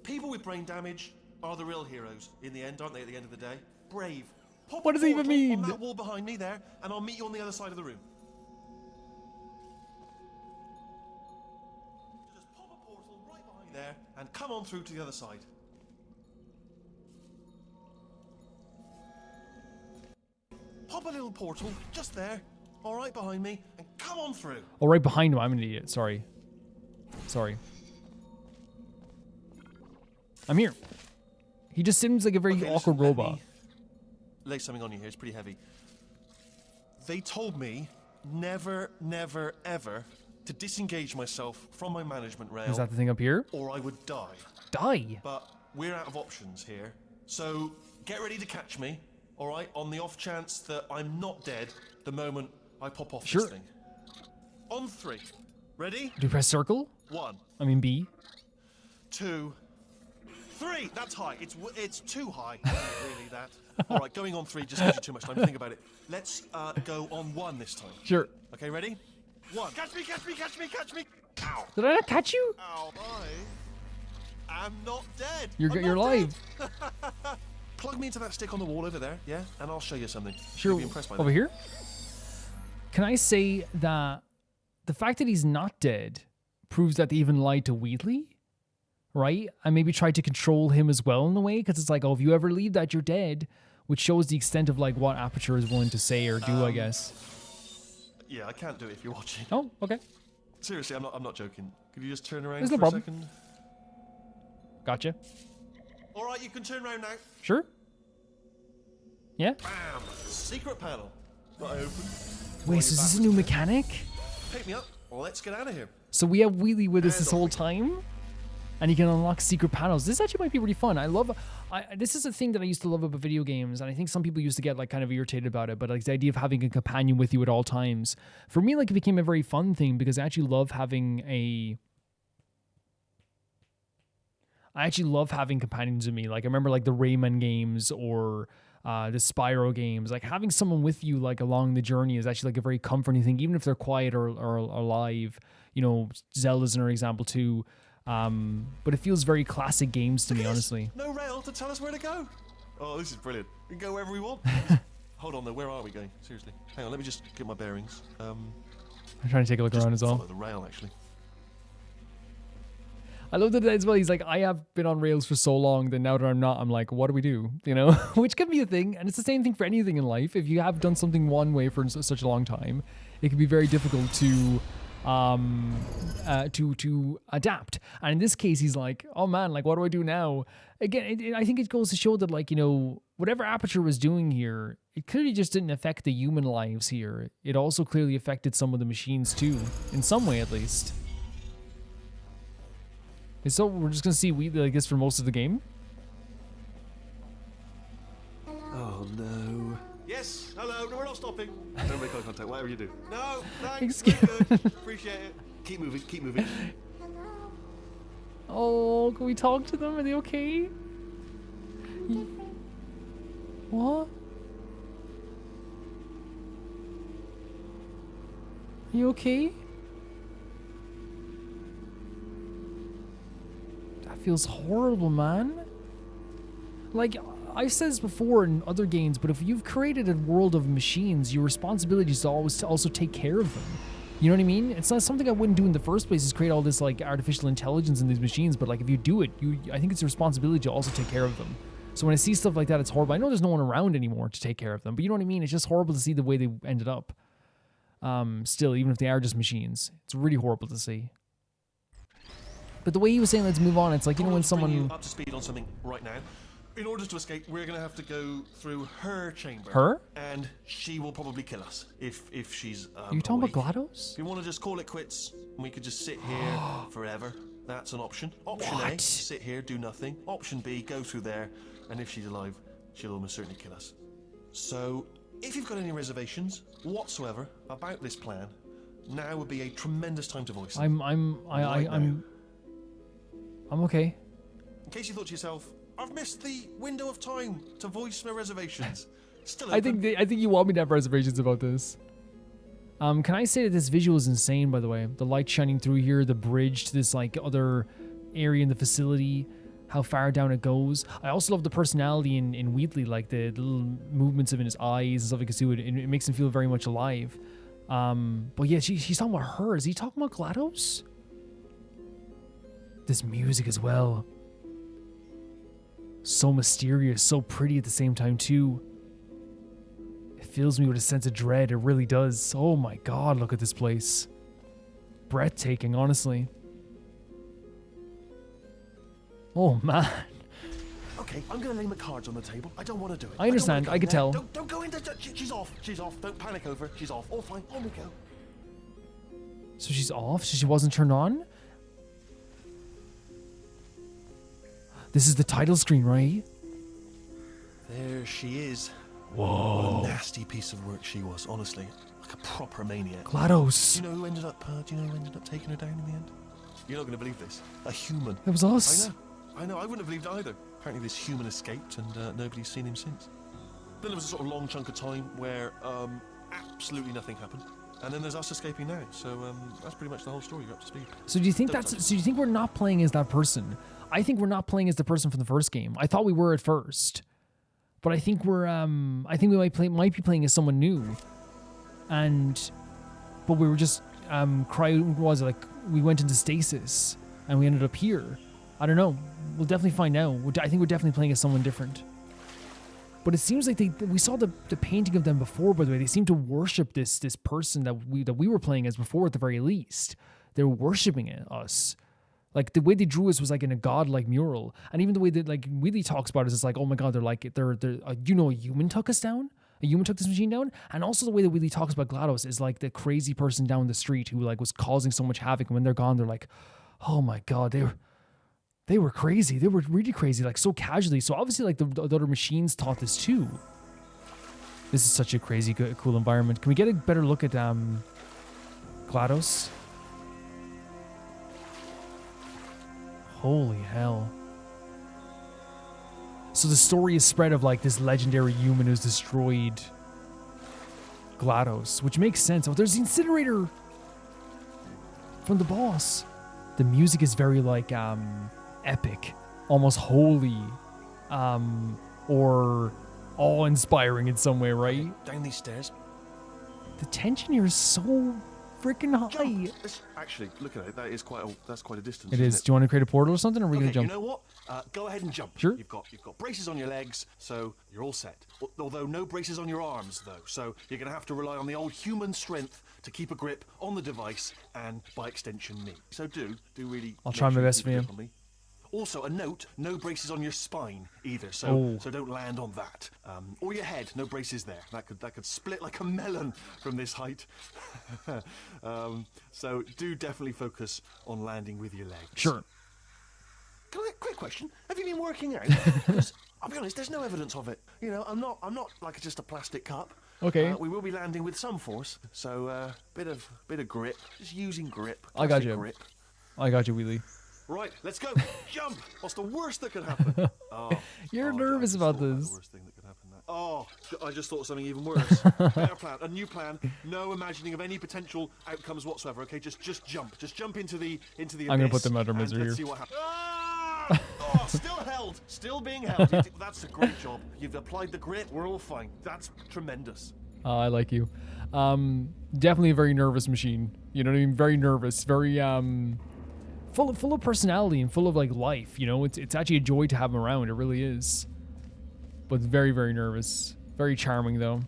people with brain damage are the real heroes in the end, aren't they? At the end of the day, brave. Pop What a does it even portal mean? On that wall behind me there, and I'll meet you on the other side of the room. Just pop a portal right behind there, and come on through to the other side. Pop a little portal just there, all right behind me, and come on through. Oh, right behind him. I'm an idiot. Sorry. Sorry. I'm here. He just seems like a very Okay, awkward listen, let robot. me lay something on you here. It's pretty heavy. They told me never, never, ever to disengage myself from my management rail, Is that the thing up here? or I would die. Die. But we're out of options here, so get ready to catch me, all right? On the off chance that I'm not dead the moment I pop off Sure. this thing. On 3. Ready? Do you press circle? 1, I mean B. 2, 3. That's high. It's too high. Really, that. All right, going on 3 just gives you too much time to think about it. Let's go on 1 this time. Sure. Okay, ready? 1. Catch me, catch me, catch me, catch me. Ow. Did I not catch you? Ow. I am not dead. You're alive. Plug me into that stick on the wall over there, yeah? And I'll show you something. Sure. You'll be impressed by Over that. here? Can I say that the fact that he's not dead proves that they even lied to Wheatley? Right? And maybe tried to control him as well in a way? Because it's like, oh, if you ever leave that, you're dead. Which shows the extent of like what Aperture is willing to say or do, I guess. Yeah, I can't do it if you're watching. Oh, okay. Seriously, I'm not joking. Could you just turn around There's for no problem. a second? Gotcha. All right, you can turn around now. Sure. Yeah? Bam! Secret panel. Not open. Wait, so is this a new mechanic? Pick me up. Let's get out of here. So we have Wheatley with us And this whole time? And he can unlock secret panels. This actually might be really fun. This is a thing that I used to love about video games, and I think some people used to get like kind of irritated about it, but like the idea of having a companion with you at all times. For me, like it became a very fun thing because I actually love having companions with me. Like I remember like the Rayman games or the Spyro games. Like having someone with you like along the journey is actually like a very comforting thing, even if they're quiet or alive. You know, Zelda's another example too. But it feels very classic games to me, honestly. No rail to tell us where to go. Oh, this is brilliant. We can go wherever we want. Hold on though, where are we going? Seriously. Hang on, let me just get my bearings. I'm trying to take a look around as well. Follow the rail, actually. I love that as well. He's like, I have been on rails for so long that now that I'm not, I'm like, what do we do? You know, which can be a thing. And it's the same thing for anything in life. If you have done something one way for such a long time, it can be very difficult to adapt. And in this case, he's like, oh man, like, what do I do now? Again, I think it goes to show that, like, you know, whatever Aperture was doing here, it clearly just didn't affect the human lives here. It also clearly affected some of the machines too, in some way at least. And so we're just gonna see Wheatley, I guess, for most of the game. Oh no. Yes, hello, no, we're not stopping. Don't make eye contact, whatever you do. No, thanks, Excuse- we're good. Appreciate it. Keep moving, keep moving. Oh, can we talk to them? Are they okay? What? Are you okay? That feels horrible, man. Like, I've said this before in other games, but if you've created a world of machines, your responsibility is always to also take care of them. You know what I mean? It's not something I wouldn't do in the first place, is create all this like artificial intelligence in these machines, but like if you do it, I think it's a responsibility to also take care of them. So when I see stuff like that, it's horrible. I know there's no one around anymore to take care of them, but you know what I mean? It's just horrible to see the way they ended up. Still, even if they are just machines, it's really horrible to see. But the way he was saying, let's move on, it's like, you know, when Bring you someone... up to speed on something right now. In order to escape, we're going to have to go through her chamber. Her? And she will probably kill us if she's Are you talking awake. about GLaDOS? If you want to just call it quits, and we could just sit here forever, that's an option. Option A, What? sit here, do nothing. Option B, go through there, and if she's alive, she'll almost certainly kill us. So, if you've got any reservations whatsoever about this plan, now would be a tremendous time to voice them. I'm okay. In case you thought to yourself, I've missed the window of time to voice my reservations. Still open. I think you want me to have reservations about this. Can I say that this visual is insane, by the way? The light shining through here, the bridge to this like other area in the facility, how far down it goes. I also love the personality in Wheatley, like the little movements of in his eyes and stuff you can see. It makes him feel very much alive. But yeah, she's talking about her. Is he talking about GLaDOS? This music as well. So mysterious, so pretty at the same time too. It fills me with a sense of dread, it really does. Oh my god, look at this place. Breathtaking, honestly. Oh man. Okay, I'm gonna lay my cards on the table. I don't want to do it. I understand, I could tell. Don't go into. She's off. She's off. Don't panic over. She's off. All fine. On we go. So she's off? So she wasn't turned on? This is the title screen, right? There she is. Whoa. What a nasty piece of work she was, honestly. I like a proper maniac. GLaDOS. Do you know who ended up taking her down in the end? You're not going to believe this. A human. It was us. I know. I wouldn't have believed either. Apparently this human escaped and nobody's seen him since. Then there was a sort of long chunk of time where absolutely nothing happened. And then there's us escaping now. So that's pretty much the whole story. You're up to speed. So do you think so you think we're not playing as that person? I think we're not playing as the person from the first game. I thought we were at first. But I think we might be playing as someone new. But we were just we went into stasis and we ended up here. I don't know. We'll definitely find out. I think we're definitely playing as someone different. But it seems like we saw the painting of them before, by the way. They seem to worship this person that we were playing as before at the very least. They were worshiping us. Like the way they drew us was like in a godlike mural. And even the way that like Wheatley talks about us, it's like, oh my God, they're a human took us down? A human took this machine down? And also the way that Wheatley talks about GLaDOS is like the crazy person down the street who like was causing so much havoc. And when they're gone, they're like, oh my God, they were crazy. They were really crazy, like so casually. So obviously like the other machines taught this too. This is such a crazy, cool environment. Can we get a better look at GLaDOS? Holy hell. So the story is spread of like this legendary human who's destroyed GLaDOS, which makes sense. Oh, there's the incinerator from the boss. The music is very like epic, almost holy, or awe-inspiring in some way, right? Down these stairs. The tension here is so freaking high. Actually, look at it. That's quite a distance. It is. Do you want to create a portal or something, or are we gonna jump? You know what? Go ahead and jump. Sure. You've got braces on your legs, so you're all set. Although no braces on your arms, though. So you're gonna have to rely on the old human strength to keep a grip on the device and, by extension, me. So do really. I'll try my best for you. Also, a note: no braces on your spine either. So don't land on that. Or your head. No braces there. That could split like a melon from this height. So do definitely focus on landing with your legs. Sure. Quick question: have you been working out? Because I'll be honest, there's no evidence of it. You know, I'm not like just a plastic cup. Okay. We will be landing with some force, so bit of grip. Just using grip. I got you. Grip. I got you, Wheatley. Right, let's go. Jump. What's the worst that could happen? You're nervous about this. The worst thing that could happen. I just thought of something even worse. Better plan. A new plan. No imagining of any potential outcomes whatsoever. Okay, just jump. Just jump into the abyss. I'm gonna put them out of misery here. Let's see what happens. Still held. Still being held. That's a great job. You've applied the grit. We're all fine. That's tremendous. I like you. Definitely a very nervous machine. You know what I mean? Very nervous. Very full of personality and full of like life. You know, it's actually a joy to have him around. It really is. But very, very nervous. Very charming though.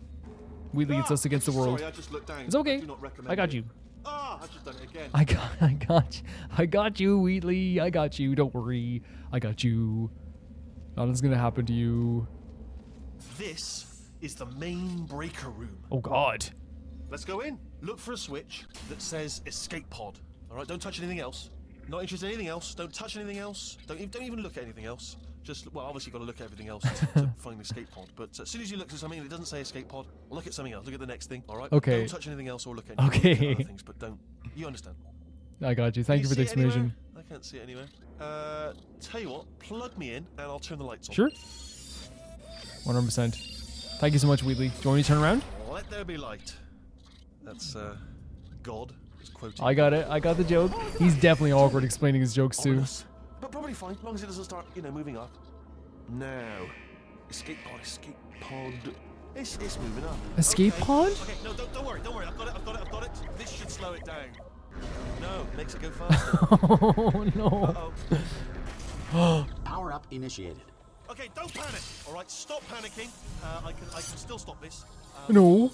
Wheatley, it's us against the world. Sorry, I just looked down. It's okay. I do not recommend I got you. I've just done it again. I got you, Wheatley. I got you. Don't worry. I got you. Nothing's gonna happen to you. This is the main breaker room. Oh God. Let's go in. Look for a switch that says escape pod. All right, don't touch anything else. Not interested in anything else. Don't touch anything else. Don't even look at anything else. Just, well, obviously you've got to look at everything else to find the escape pod. But as soon as you look at something and it doesn't say escape pod, look at something else. Look at the next thing. All right. Okay. Don't touch anything else or look at anything Okay. other things. But don't. You understand? I got you. Thank you for the explanation. I can't see it anywhere. Tell you what, plug me in and I'll turn the lights on. Sure. 100%. Thank you so much, Wheatley. Do you want me to turn around? Let there be light. That's God is quoting. I got it. I got the joke. He's definitely awkward explaining his jokes too. Ominous, but probably fine, as long as it doesn't start, moving up. Now, escape pod. It's moving up. Escape pod? Okay, no, don't worry. I've got it. This should slow it down. No, makes it go faster. Oh no. Uh-oh. Power up initiated. Okay, don't panic. All right, stop panicking. I can still stop this. No.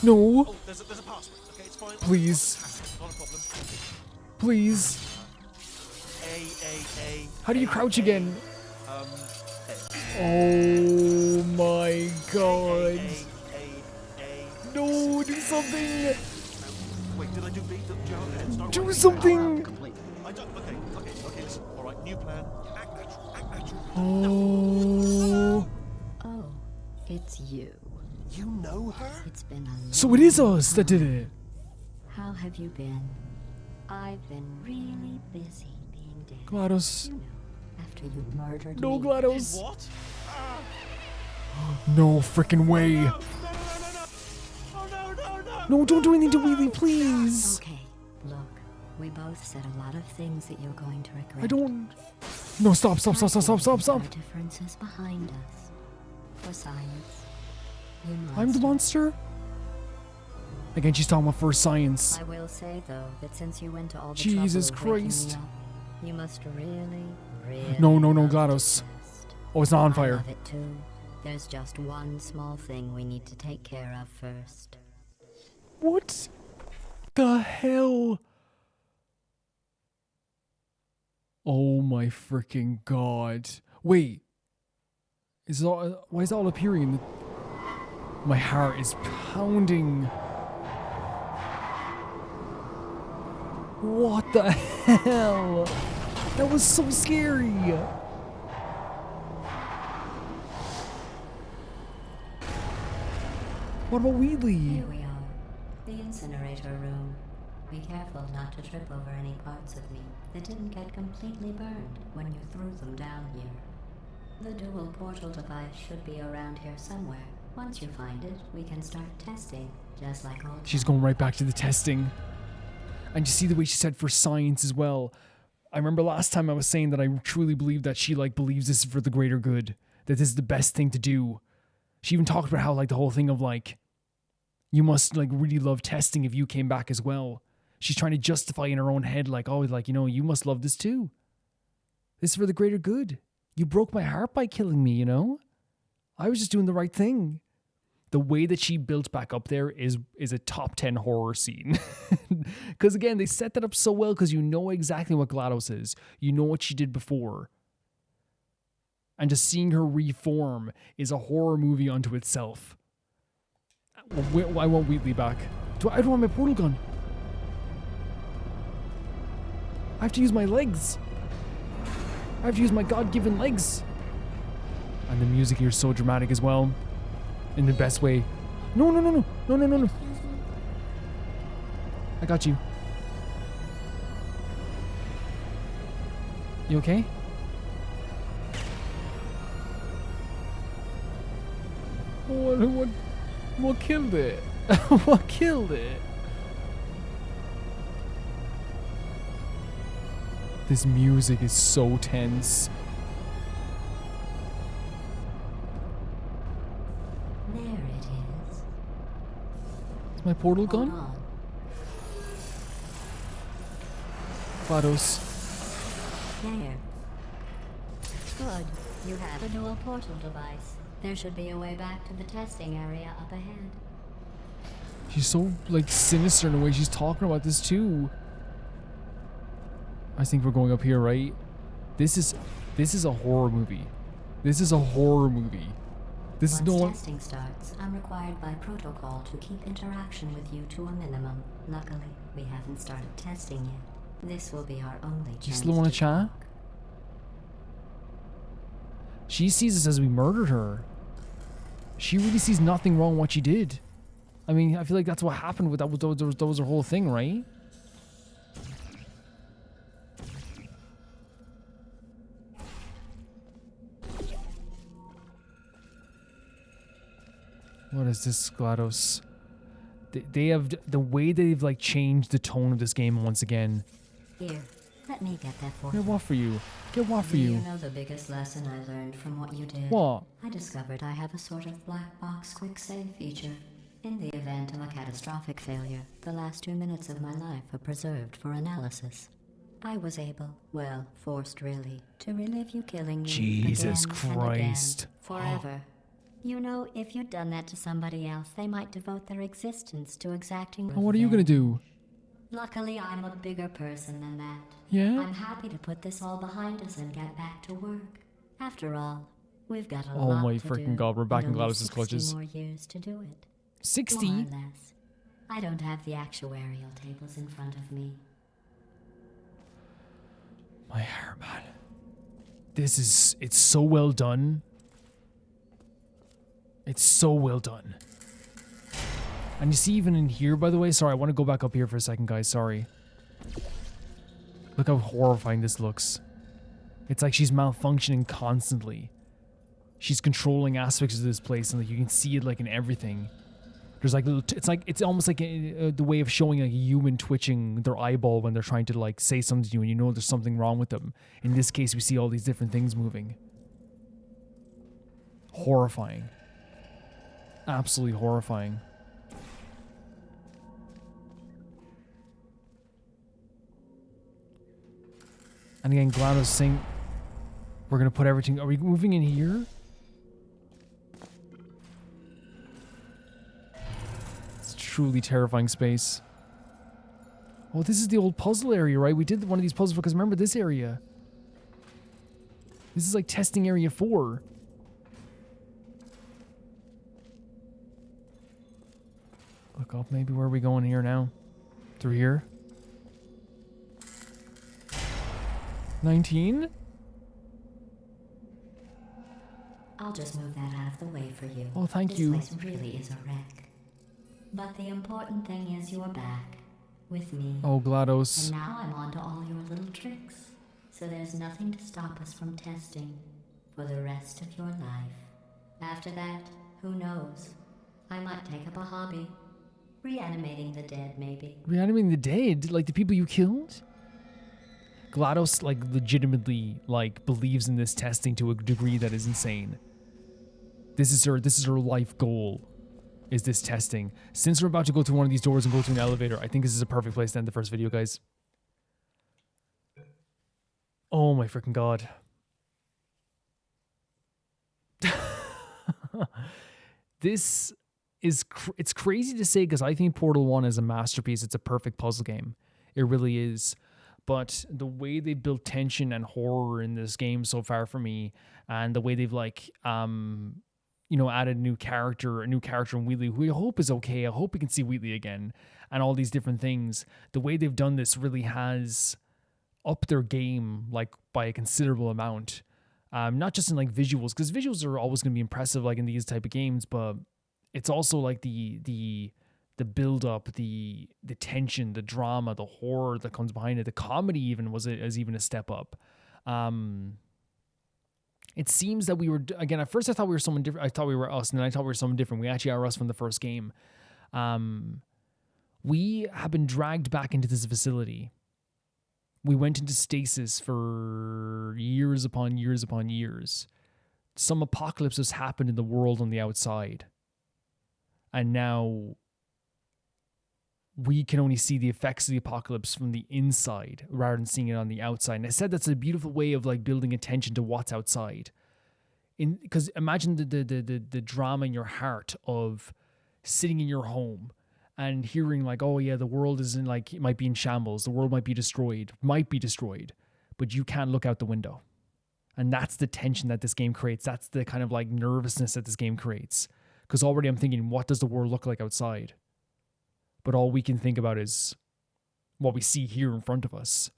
No. Oh, there's a password. Okay, it's fine. Please. Not a problem. Please. A. How do you crouch again? Oh my God. No, do something. Wait, did I do B? Do something. Complete. I don't. Okay. Listen. All right, new plan. Act natural. Oh. Oh, it's you. You know her? It's been a So it is long us that did time. it. How have you been? I've been really busy being dead. GLaDOS. You know, after you murdered No, me. GLaDOS. What? No freaking way. No, no, no, no, no. Oh, no, no, no. No, don't do anything to Wheatley, please. Okay, look, we both said a lot of things that you're going to regret. I don't. No, stop. Our differences behind us. For science, you I'm the monster? Again, she's talking about first science. I will say though that since you went to all the Jesus trouble of waking Christ. me up, you must really No, love GLaDOS. to rest. Oh, it's not on I fire. love it too. There's just one small thing we need to take care of first. What the hell? Oh my freaking god. Wait. Is it all, why is it all appearing? My heart is pounding. What the hell? That was so scary. What about Wheatley? Here we are, the incinerator room. Be careful not to trip over any parts of me that didn't get completely burned when you threw them down here. The dual portal device should be around here somewhere. Once you find it, we can start testing, just like old She's going right back to the testing. And you see the way she said for science as well. I remember last time I was saying that I truly believe that she like believes this is for the greater good. That this is the best thing to do. She even talked about how like the whole thing of like, you must like really love testing if you came back as well. She's trying to justify in her own head like, oh, like, you know, you must love this too. This is for the greater good. You broke my heart by killing me, you know? I was just doing the right thing. The way that she built back up there is a top 10 horror scene. Because again, they set that up so well because you know exactly what GLaDOS is. You know what she did before. And just seeing her reform is a horror movie unto itself. I want Wheatley back. I don't want my portal gun. I have to use my legs. I have to use my God-given legs. And the music here is so dramatic as well. In the best way. No. I got you. You okay? What killed it? What killed it? This music is so tense. There it is. Is my portal Hold gone? on. GLaDOS. There. Good. You have a dual portal device. There should be a way back to the testing area up ahead. She's so like sinister in the way she's talking about this too. I think we're going up here, right? This is a horror movie. This is a horror movie. This is no Once one. testing starts, I'm required by protocol to keep interaction with you to a minimum. Luckily, we haven't started testing yet. This will be our only chance. You still want to chat? talk. She sees us as we murdered her. She really sees nothing wrong with what she did. I mean, I feel like that's what happened with that. That was her whole thing, right? What is this, GLaDOS? They have the way they've like changed the tone of this game once again. Here, let me get that for Get you. what for you? Get what for Do you? you know the biggest lesson I learned from what you did? What? I discovered I have a sort of black box quick save feature. In the event of a catastrophic failure, the last 2 minutes of my life are preserved for analysis. I was able, well, forced really, to relive you killing me Jesus again and Christ. again, forever. You know, if you'd done that to somebody else, they might devote their existence to exacting And what are you gonna do? Luckily, I'm a bigger person than that. Yeah? I'm happy to put this all behind us and get back to work. After all, we've got a Oh lot my to freaking do, God, we're back and in only GLaDOS's 60 clutches. more years to do it. 60? More or less. I don't have the actuarial tables in front of me. My hair, man. It's so well done. It's so well done. And you see even in here, by the way, sorry, I want to go back up here for a second, guys, sorry. Look how horrifying this looks. It's like she's malfunctioning constantly. She's controlling aspects of this place, and like you can see it like in everything. There's like little, it's almost like the way of showing like a human twitching their eyeball when they're trying to like say something to you, and you know there's something wrong with them. In this case, we see all these different things moving. Horrifying. Absolutely horrifying. And again, GLaDOS saying we're gonna put everything. Are we moving in here? It's a truly terrifying space. Oh, this is the old puzzle area, right? We did one of these puzzles because remember this area. This is like testing area 4. Look up, maybe where are we going here now? Through here? 19? I'll just move that out of the way for you. Oh, thank you. This place really is a wreck. But the important thing is you're back. With me. Oh, GLaDOS. And now I'm on to all your little tricks. So there's nothing to stop us from testing for the rest of your life. After that, who knows? I might take up a hobby. Reanimating the dead, maybe. Reanimating the dead? Like the people you killed? GLaDOS like legitimately like believes in this testing to a degree that is insane. This is her life goal, is this testing. Since we're about to go through one of these doors and go to an elevator, I think this is a perfect place to end the first video, guys. Oh my freaking god. This is it's crazy to say because I think Portal 1 is a masterpiece. It's a perfect puzzle game. It really is. But the way they built tension and horror in this game so far for me, and the way they've like you know, added a new character in Wheatley, who I hope is okay. I hope we can see Wheatley again, and all these different things. The way they've done this really has upped their game like by a considerable amount. Not just in like visuals, because visuals are always going to be impressive like in these type of games, but it's also like the build up, the tension, the drama, the horror that comes behind it. The comedy even is even a step up. It seems that we were, again, at first I thought we were someone different. I thought we were us, and then I thought we were someone different. We actually are us from the first game. We have been dragged back into this facility. We went into stasis for years upon years upon years. Some apocalypse has happened in the world on the outside. And now we can only see the effects of the apocalypse from the inside rather than seeing it on the outside. And I said that's a beautiful way of like building attention to what's outside. Because imagine the drama in your heart of sitting in your home and hearing like, oh yeah, the world is in like, it might be in shambles. The world might be destroyed, but you can't look out the window. And that's the tension that this game creates. That's the kind of like nervousness that this game creates. Because already I'm thinking, what does the world look like outside? But all we can think about is what we see here in front of us.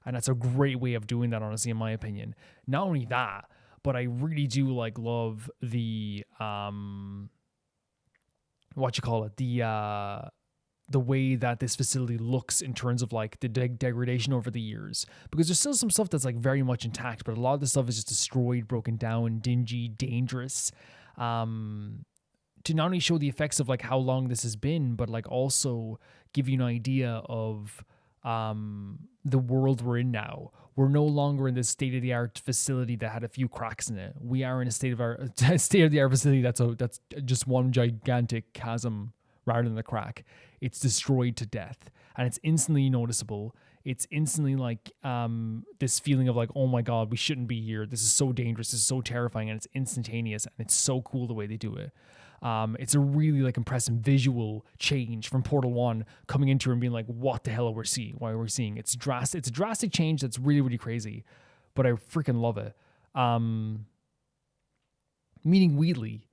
And that's a great way of doing that, honestly, in my opinion. Not only that, but I really do like love the the way that this facility looks in terms of like the degradation over the years. Because there's still some stuff that's like very much intact, but a lot of the stuff is just destroyed, broken down, dingy, dangerous. To not only show the effects of like how long this has been, but like also give you an idea of the world we're in now. We're no longer in this state-of-the-art facility that had a few cracks in it. We are in a state-of-the-art facility that's just one gigantic chasm rather than a crack. It's destroyed to death, and it's instantly noticeable. It's instantly like this feeling of like, oh my god, we shouldn't be here. This is so dangerous. This is so terrifying, and it's instantaneous, and it's so cool the way they do it. It's a really like impressive visual change from Portal 1 coming into it and being like, what the hell are we seeing? Why are we seeing? It's drastic. It's a drastic change that's really, really crazy, but I freaking love it. Meeting Wheatley.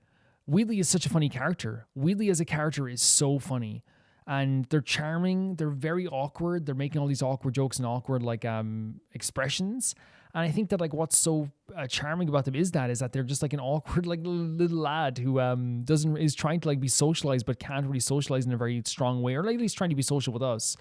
Wheatley is such a funny character. Wheatley as a character is so funny. And they're charming. They're very awkward. They're making all these awkward jokes and awkward like expressions. And I think that like what's so charming about them is that they're just like an awkward like little lad who is trying to like be socialized but can't really socialize in a very strong way, or like at least trying to be social with us.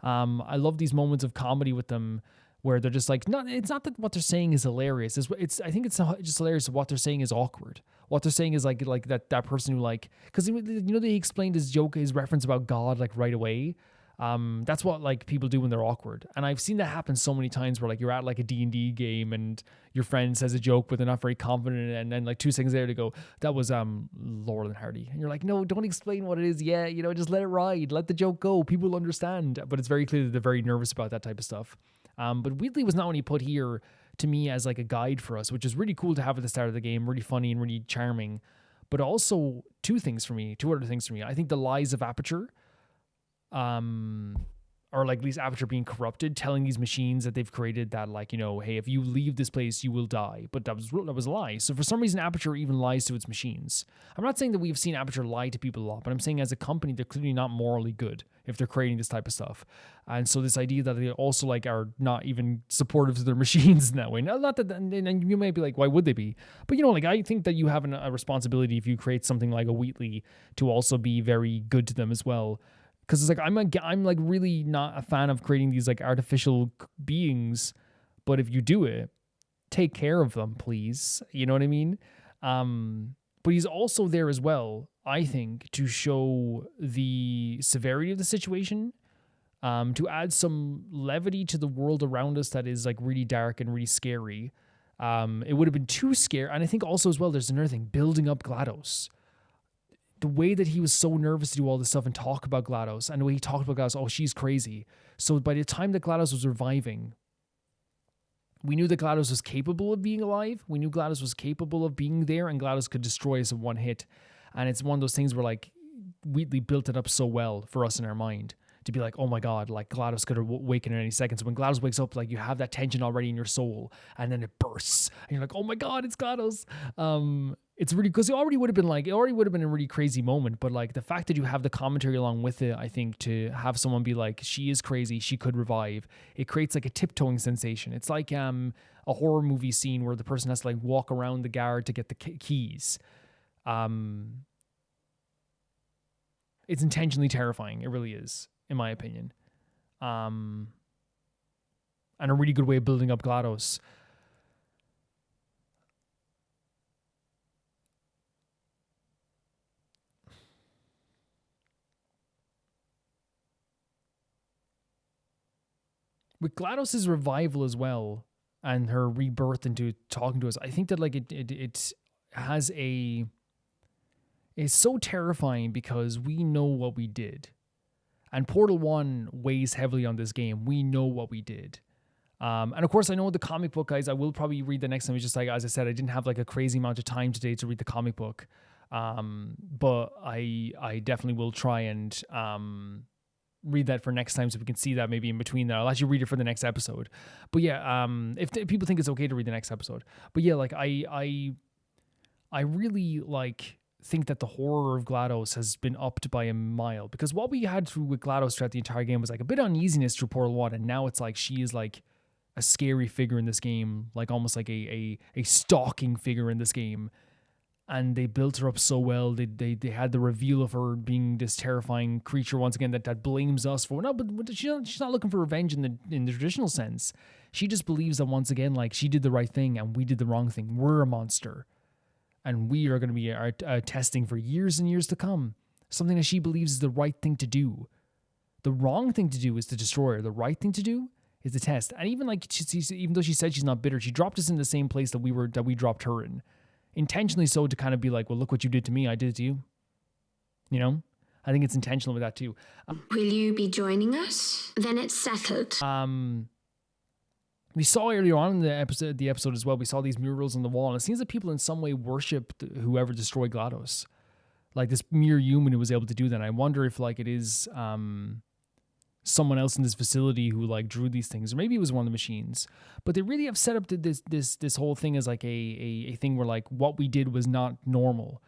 I love these moments of comedy with them where they're just like, no, it's not that what they're saying is hilarious. I think it's just hilarious. What they're saying is awkward. What they're saying is like that person who like, because they explained his reference about God like right away. That's what like people do when they're awkward, and I've seen that happen so many times where like you're at like a D&D game and your friend says a joke but they're not very confident, and then like 2 seconds later they go, that was Laurel and Hardy, and you're like, no, don't explain what it is yet, just let it ride, let the joke go, people will understand. But it's very clear that they're very nervous about that type of stuff. But Wheatley was not only put here to me as like a guide for us, which is really cool to have at the start of the game, really funny and really charming, but also two other things for me. I think the lies of Aperture, or like at least Aperture being corrupted, telling these machines that they've created that like, hey, if you leave this place, you will die. But that was a lie. So for some reason, Aperture even lies to its machines. I'm not saying that we've seen Aperture lie to people a lot, but I'm saying as a company, they're clearly not morally good if they're creating this type of stuff. And so this idea that they also like are not even supportive to their machines in that way. Not that, and you might be like, why would they be? But like I think that you have a responsibility if you create something like a Wheatley to also be very good to them as well. Because it's like I'm like really not a fan of creating these like artificial beings, but if you do it, take care of them, please. You know what I mean? But he's also there as well, I think, to show the severity of the situation, to add some levity to the world around us that is like really dark and really scary. It would have been too scary, and I think also as well, there's another thing, building up GLaDOS. The way that he was so nervous to do all this stuff and talk about GLaDOS, and the way he talked about GLaDOS, oh, she's crazy. So by the time that GLaDOS was reviving, we knew that GLaDOS was capable of being alive. We knew GLaDOS was capable of being there, and GLaDOS could destroy us in one hit. And it's one of those things where like Wheatley built it up so well for us in our mind to be like, oh my God, like GLaDOS could awaken in any second. So when GLaDOS wakes up, like you have that tension already in your soul, and then it bursts, and you're like, oh my God, it's GLaDOS. It's really, because it already would have been a really crazy moment, but like the fact that you have the commentary along with it, I think to have someone be like, she is crazy, she could revive, it creates like a tiptoeing sensation. It's like a horror movie scene where the person has to like walk around the guard to get the keys. It's intentionally terrifying. It really is, in my opinion. And a really good way of building up GLaDOS. With GLaDOS's revival as well, and her rebirth into talking to us, I think that like it has it's so terrifying because we know what we did. And Portal 1 weighs heavily on this game. We know what we did. And of course, I know the comic book, guys, I will probably read the next time. It's just like, as I said, I didn't have like a crazy amount of time today to read the comic book. But I definitely will try and read that for next time so we can see that maybe in between that. I'll actually read it for the next episode. But yeah, if people think it's okay to read the next episode. But yeah, like I really like think that the horror of GLaDOS has been upped by a mile, because what we had through with GLaDOS throughout the entire game was like a bit of uneasiness through Portal 1, and now it's like she is like a scary figure in this game, like almost like a stalking figure in this game. And they built her up so well. They had the reveal of her being this terrifying creature once again that blames us for but she's not looking for revenge in the traditional sense. She just believes that once again, like, she did the right thing and we did the wrong thing. We're a monster, and we are going to be testing for years and years to come. Something that she believes is the right thing to do. The wrong thing to do is to destroy her. The right thing to do is to test. And even like even though she said she's not bitter, she dropped us in the same place that we dropped her in. Intentionally so, to kind of be like, well, look what you did to me, I did it to you. You know? I think it's intentional with that too. Will you be joining us? Then it's settled. We saw earlier on in the episode as well, we saw these murals on the wall, and it seems that people in some way worshipped whoever destroyed GLaDOS. Like this mere human who was able to do that. And I wonder if like it is someone else in this facility who like drew these things, or maybe it was one of the machines. But they really have set up this whole thing as like a thing where like what we did was not normal.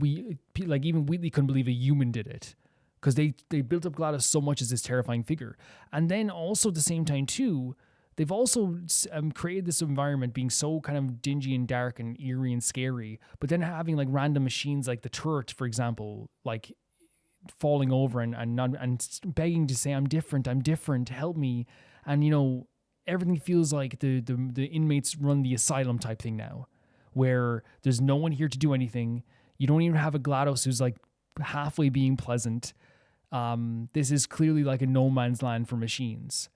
Even Wheatley couldn't believe a human did it, because they built up GLaDOS so much as this terrifying figure. And then also at the same time too, they've also created this environment being so kind of dingy and dark and eerie and scary, but then having like random machines like the turret, for example, like falling over and begging to say, I'm different, help me. And, you know, everything feels like the inmates run the asylum type thing now, where there's no one here to do anything. You don't even have a GLaDOS who's like halfway being pleasant. This is clearly like a no man's land for machines.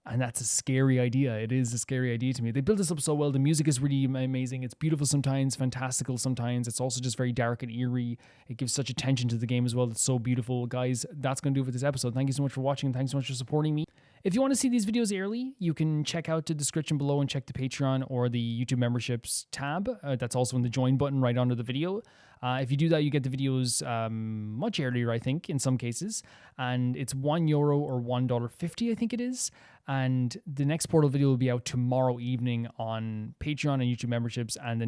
And that's a scary idea. It is a scary idea to me. They built this up so well. The music is really amazing. It's beautiful sometimes, fantastical sometimes. It's also just very dark and eerie. It gives such attention to the game as well. It's so beautiful. Guys, that's going to do it for this episode. Thank you so much for watching. Thanks so much for supporting me. If you want to see these videos early, you can check out the description below and check the Patreon or the YouTube memberships tab. That's also in the join button right under the video. If you do that, you get the videos much earlier, I think, in some cases. And it's €1 or $1.50, I think it is. And the next Portal video will be out tomorrow evening on Patreon and YouTube memberships. And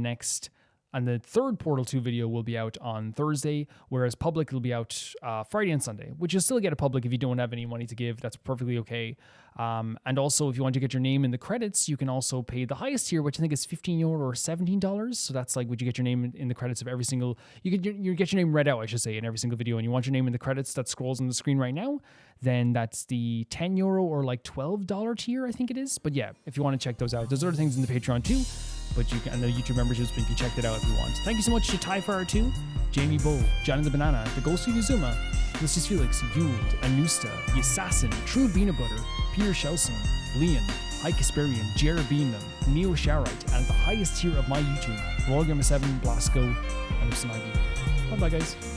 the third Portal 2 video will be out on Thursday, whereas public will be out Friday and Sunday, which you'll still get a public if you don't have any money to give. That's perfectly okay. And also, if you want to get your name in the credits, you can also pay the highest tier, which I think is €15 or $17. So that's like, would you get your name in the credits of every single, you get your name read out, I should say, in every single video, and you want your name in the credits that scrolls on the screen right now, then that's the €10 or like $12 tier, I think it is. But yeah, if you want to check those out, there's other things in the Patreon too. But you can, and the YouTube memberships, but you can check that out if you want. Thank you so much to TieFire2, Jamie Bull, Johnny the Banana, The Ghost of Yuzuma, Lucius Felix, Yuld, Anusta, The Assassin, True Peanut Butter, Peter Shelson, Leon, High Kasperian, Jared Beanham, Neo Sharite, and at the highest tier of my YouTube, Royal Gamer 7, Blasco, and Upsanagi. Bye bye, guys.